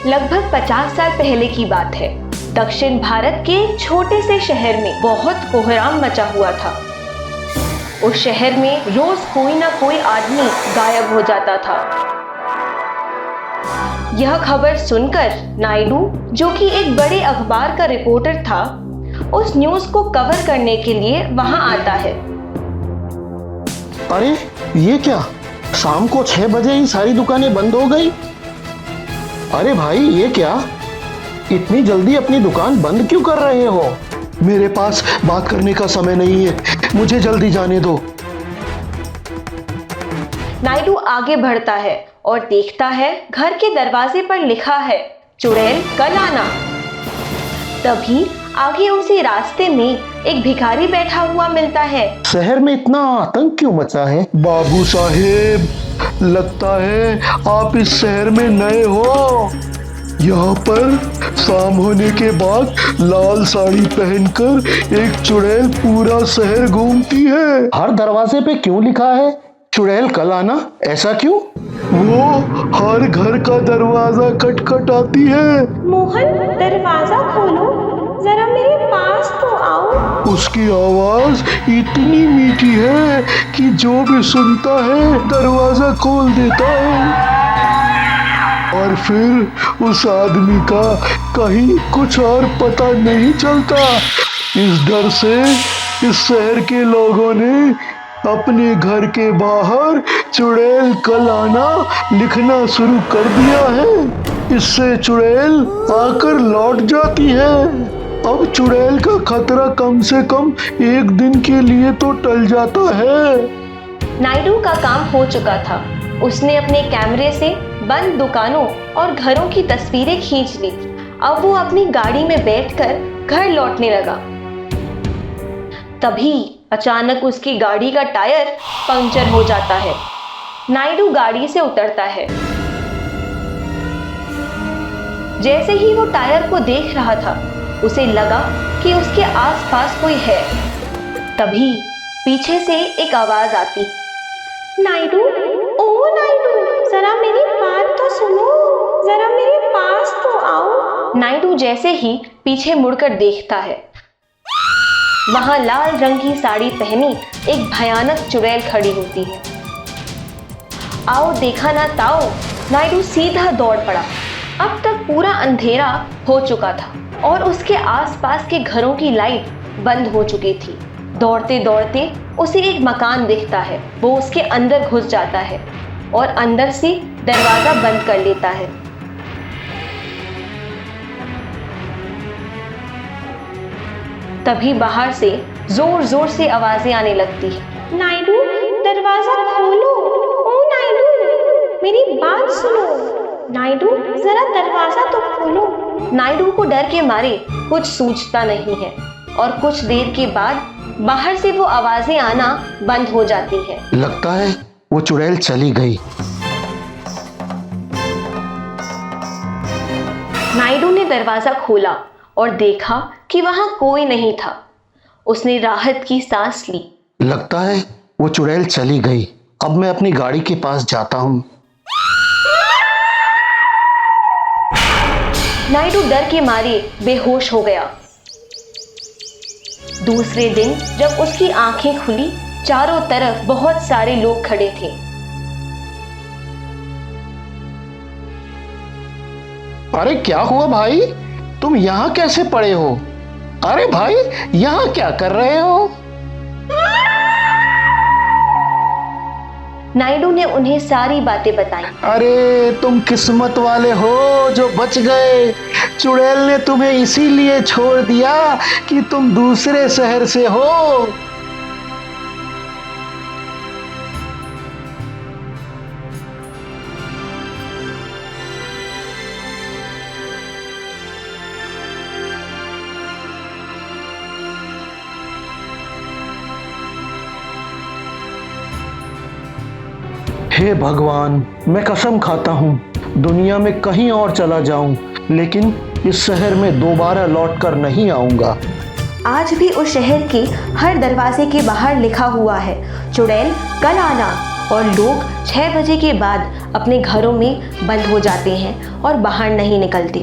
लगभग 50 साल पहले की बात है। दक्षिण भारत के छोटे से शहर में बहुत कोहराम मचा हुआ था। उस शहर में रोज कोई ना कोई आदमी गायब हो जाता था। यह खबर सुनकर नायडू, जो कि एक बड़े अखबार का रिपोर्टर था, उस न्यूज को कवर करने के लिए वहां आता है। अरे ये क्या, शाम को 6 बजे ही सारी दुकानें बंद हो गई। अरे भाई ये क्या, इतनी जल्दी अपनी दुकान बंद क्यों कर रहे हो? मेरे पास बात करने का समय नहीं है, मुझे जल्दी जाने दो। नायडू आगे बढ़ता है और देखता है घर के दरवाजे पर लिखा है, चुड़ैल कल आना। तभी आगे उसी रास्ते में एक भिखारी बैठा हुआ मिलता है। शहर में इतना आतंक क्यों मचा है? बाबू साहेब, लगता है आप इस शहर में नए हो। यहाँ पर शाम होने के बाद लाल साड़ी पहनकर एक चुड़ैल पूरा शहर घूमती है। हर दरवाजे पे क्यों लिखा है चुड़ैल कल आना? ऐसा क्यों? वो हर घर का दरवाजा खटखटाती है। मोहन, दरवाजा खोलो, जरा मेरे पास तो आओ। उसकी आवाज इतनी मीठी है कि जो भी सुनता है दरवाजा खोल देता है। और फिर उस आदमी का कहीं कुछ और पता नहीं चलता। इस डर से इस शहर के लोगों ने अपने घर के बाहर चुड़ैल कल आना लिखना शुरू कर दिया है। इससे चुड़ैल आकर लौट जाती है। अब चुड़ैल का खतरा कम से कम 1 दिन के लिए तो टल जाता है। नायडू का काम हो चुका था। उसने अपने कैमरे से बंद दुकानों और घरों की तस्वीरें खींच ली। अब वो अपनी गाड़ी में बैठकर घर लौटने लगा। तभी अचानक उसकी गाड़ी का टायर पंक्चर हो जाता है। नायडू गाड़ी से उतरता है। जैसे ही वो टायर को देख रहा था, उसे लगा कि उसके आसपास कोई है। तभी पीछे से एक आवाज आती, नायडू, ओ नायडू, जरा मेरी बात तो सुनो, जरा मेरे पास तो आओ। नायडू जैसे ही पीछे मुड़कर देखता है, वहां लाल रंग की साड़ी पहनी एक भयानक चुड़ैल खड़ी होती है। आओ देखा ना ताओ, नायडू सीधा दौड़ पड़ा। अब तक पूरा अंधेरा हो चुका था और उसके आसपास के घरों की लाइट बंद हो चुकी थी। दौड़ते दौड़ते उसे एक मकान दिखता है। वो उसके अंदर घुस जाता है और अंदर से दरवाजा बंद कर लेता है। तभी बाहर से जोर जोर से आवाजें आने लगती है, नायडू, दरवाजा खोलो, ओ नायडू, मेरी बात सुनो, नायडू, जरा दरवाजा तो खोलो। नायडू को डर के मारे कुछ सूझता नहीं है और कुछ देर के बाद बाहर से वो आवाजें आना बंद हो जाती है। लगता है वो चुड़ैल चली गई। नायडू ने दरवाजा खोला और देखा कि वहां कोई नहीं था। उसने राहत की सांस ली। लगता है वो चुड़ैल चली गई। अब मैं अपनी गाड़ी के पास जाता हूँ। नायडू डर के मारे बेहोश हो गया। दूसरे दिन जब उसकी आंखें खुली, चारों तरफ बहुत सारे लोग खड़े थे। अरे क्या हुआ भाई, तुम यहाँ कैसे पड़े हो? अरे भाई, यहाँ क्या कर रहे हो? नायडू ने उन्हें सारी बातें बताई। अरे तुम किस्मत वाले हो जो बच गए। चुड़ैल ने तुम्हें इसीलिए छोड़ दिया कि तुम दूसरे शहर से हो। हे भगवान, मैं कसम खाता हूँ दुनिया में कहीं और चला जाऊं, लेकिन इस शहर में दोबारा लौटकर नहीं आऊंगा। आज भी उस शहर के हर दरवाजे के बाहर लिखा हुआ है, चुड़ैल कल आना। और लोग 6 बजे के बाद अपने घरों में बंद हो जाते हैं और बाहर नहीं निकलते।